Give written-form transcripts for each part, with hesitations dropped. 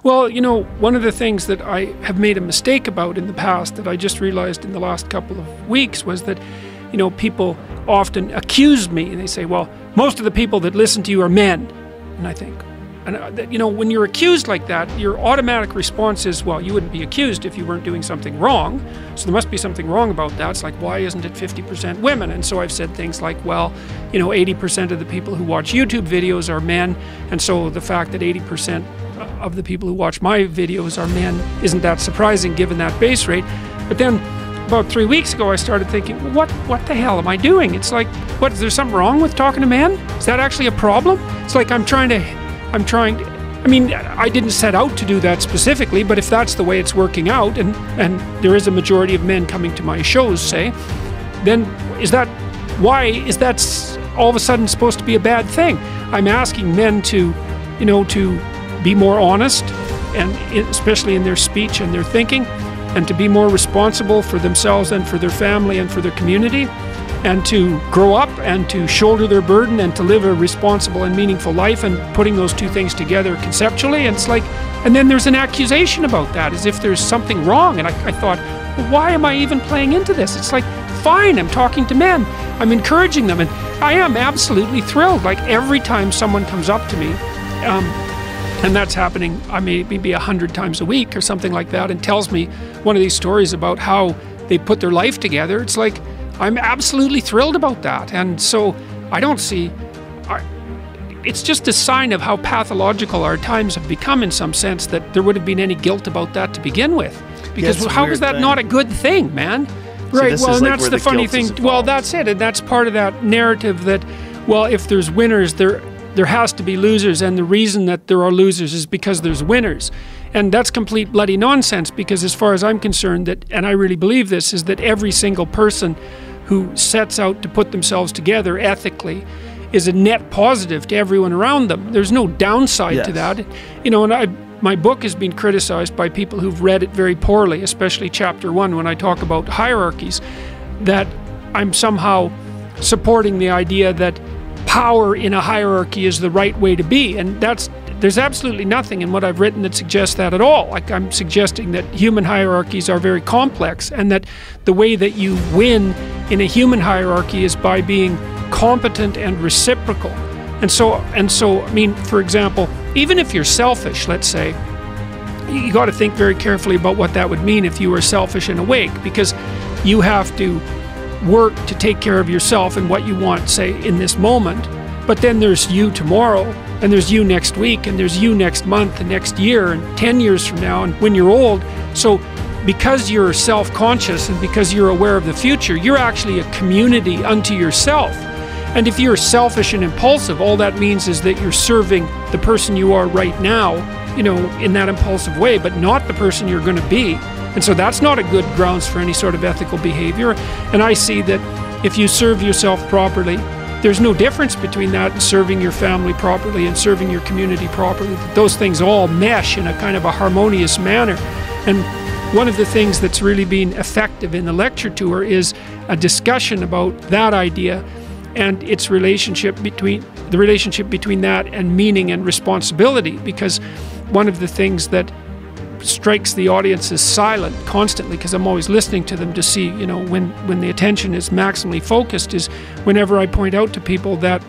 Well, you know, one of the things that I have made a mistake about in the past that I just realized in the last couple of weeks was that, you know, people often accuse me and they say, well, most of the people that listen to you are men. And I think, you know, when you're accused like that, your automatic response is, well, you wouldn't be accused if you weren't doing something wrong. So there must be something wrong about that. It's like, why isn't it 50% women? And so I've said things like, well, you know, 80% of the people who watch YouTube videos are men. And so the fact that 80% of the people who watch my videos are men isn't that surprising given that base rate. But then about 3 weeks ago, I started thinking, well, what the hell am I doing? It's like, what, is there something wrong with talking to men? Is that actually a problem? It's like I mean, I didn't set out to do that specifically, but if that's the way it's working out, and there is a majority of men coming to my shows, say, then why is that all of a sudden supposed to be a bad thing? I'm asking men to, you know, to be more honest, and especially in their speech and their thinking, and to be more responsible for themselves and for their family and for their community, and to grow up and to shoulder their burden and to live a responsible and meaningful life, and putting those two things together conceptually. And it's like, and then there's an accusation about that as if there's something wrong. And I thought, well, why am I even playing into this? It's like, fine, I'm talking to men, I'm encouraging them, and I am absolutely thrilled. Like every time someone comes up to me, and that's happening, I maybe 100 times a week or something like that, and tells me one of these stories about how they put their life together, it's like, I'm absolutely thrilled about that. And so I don't see, it's just a sign of how pathological our times have become, in some sense, that there would have been any guilt about that to begin with. Because how is that not a good thing, man? Right, well, and that's the funny thing. Well, that's it, and that's part of that narrative that, well, if there's winners, there has to be losers, and the reason that there are losers is because there's winners. And that's complete bloody nonsense, because as far as I'm concerned, that, and I really believe this, is that every single person who sets out to put themselves together ethically is a net positive to everyone around them. There's no downside to that. You know, and my book has been criticized by people who've read it very poorly, especially chapter 1, when I talk about hierarchies, that I'm somehow supporting the idea that power in a hierarchy is the right way to be. And there's absolutely nothing in what I've written that suggests that at all. Like, I'm suggesting that human hierarchies are very complex, and that the way that you win in a human hierarchy is by being competent and reciprocal. And so, I mean, for example, even if you're selfish, let's say, you got to think very carefully about what that would mean if you were selfish and awake, because you have to work to take care of yourself and what you want, say, in this moment. But then there's you tomorrow, and there's you next week, and there's you next month, and next year, and 10 years from now, and when you're old. So because you're self-conscious and because you're aware of the future, you're actually a community unto yourself. And if you're selfish and impulsive, all that means is that you're serving the person you are right now, you know, in that impulsive way, but not the person you're going to be. And so that's not a good grounds for any sort of ethical behavior. And I see that if you serve yourself properly, there's no difference between that and serving your family properly and serving your community properly. Those things all mesh in a kind of a harmonious manner. And one of the things that's really been effective in the lecture tour is a discussion about that idea and its relationship between that and meaning and responsibility. Because one of the things that strikes the audience as silent constantly, because I'm always listening to them to see, you know, when the attention is maximally focused, is whenever I point out to people that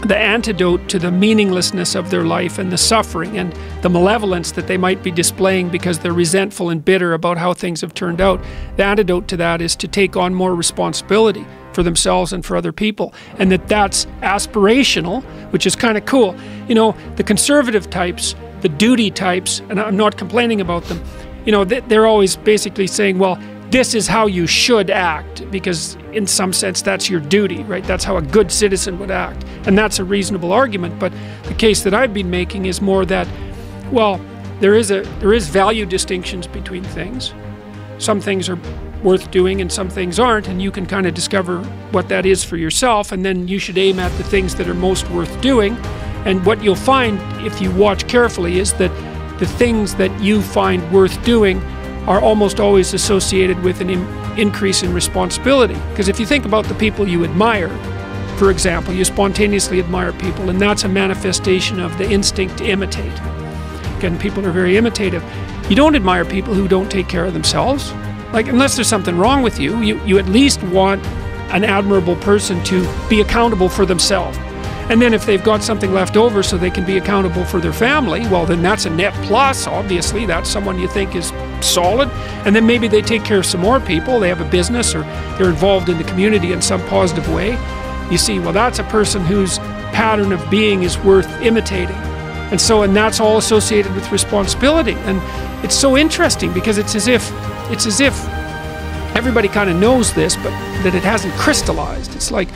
the antidote to the meaninglessness of their life and the suffering and the malevolence that they might be displaying because they're resentful and bitter about how things have turned out, the antidote to that is to take on more responsibility for themselves and for other people, and that's aspirational, which is kind of cool. You know, the conservative types, the duty types, and I'm not complaining about them, you know, they're always basically saying, well, this is how you should act, because in some sense that's your duty, right? That's how a good citizen would act. And that's a reasonable argument, but the case that I've been making is more that, well, there is value distinctions between things. Some things are worth doing and some things aren't, and you can kind of discover what that is for yourself, and then you should aim at the things that are most worth doing. And what you'll find if you watch carefully is that the things that you find worth doing are almost always associated with an increase in responsibility. Because if you think about the people you admire, for example, you spontaneously admire people, and that's a manifestation of the instinct to imitate. and people are very imitative. You don't admire people who don't take care of themselves. Like, unless there's something wrong with you, you at least want an admirable person to be accountable for themselves. And then if they've got something left over so they can be accountable for their family, well, then that's a net plus, obviously. That's someone you think is solid. And then maybe they take care of some more people. They have a business, or they're involved in the community in some positive way. You see, well, that's a person whose pattern of being is worth imitating. And that's all associated with responsibility. And it's so interesting because it's as if everybody kind of knows this, but that it hasn't crystallized. It's like,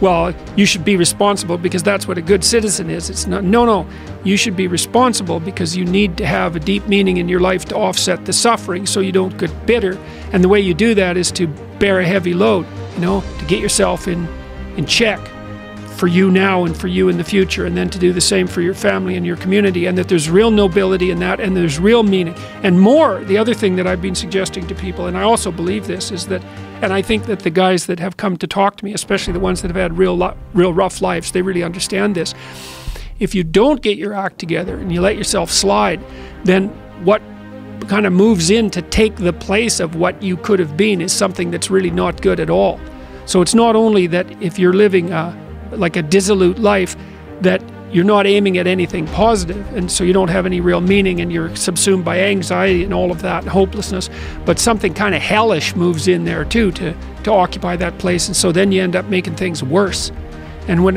well, you should be responsible because that's what a good citizen is. It's not, no, you should be responsible because you need to have a deep meaning in your life to offset the suffering so you don't get bitter. And the way you do that is to bear a heavy load, to get yourself in check for you now and for you in the future, and then to do the same for your family and your community, and that there's real nobility in that, and there's real meaning. And more, the other thing that I've been suggesting to people, and I also believe this, is that, and I think that the guys that have come to talk to me, especially the ones that have had real rough lives, they really understand this. If you don't get your act together and you let yourself slide, then what kind of moves in to take the place of what you could have been is something that's really not good at all. So it's not only that if you're living like a dissolute life, that you're not aiming at anything positive, and so you don't have any real meaning, and you're subsumed by anxiety and all of that, and hopelessness, but something kind of hellish moves in there too to occupy that place, and so then you end up making things worse. And when,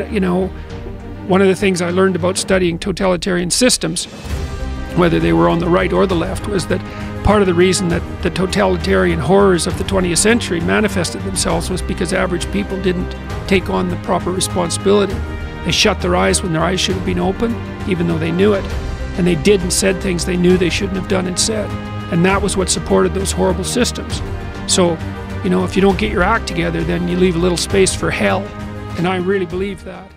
one of the things I learned about studying totalitarian systems, whether they were on the right or the left, was that part of the reason that the totalitarian horrors of the 20th century manifested themselves was because average people didn't take on the proper responsibility. They shut their eyes when their eyes should have been open, even though they knew it. And they did and said things they knew they shouldn't have done and said. And that was what supported those horrible systems. So, if you don't get your act together, then you leave a little space for hell. And I really believe that.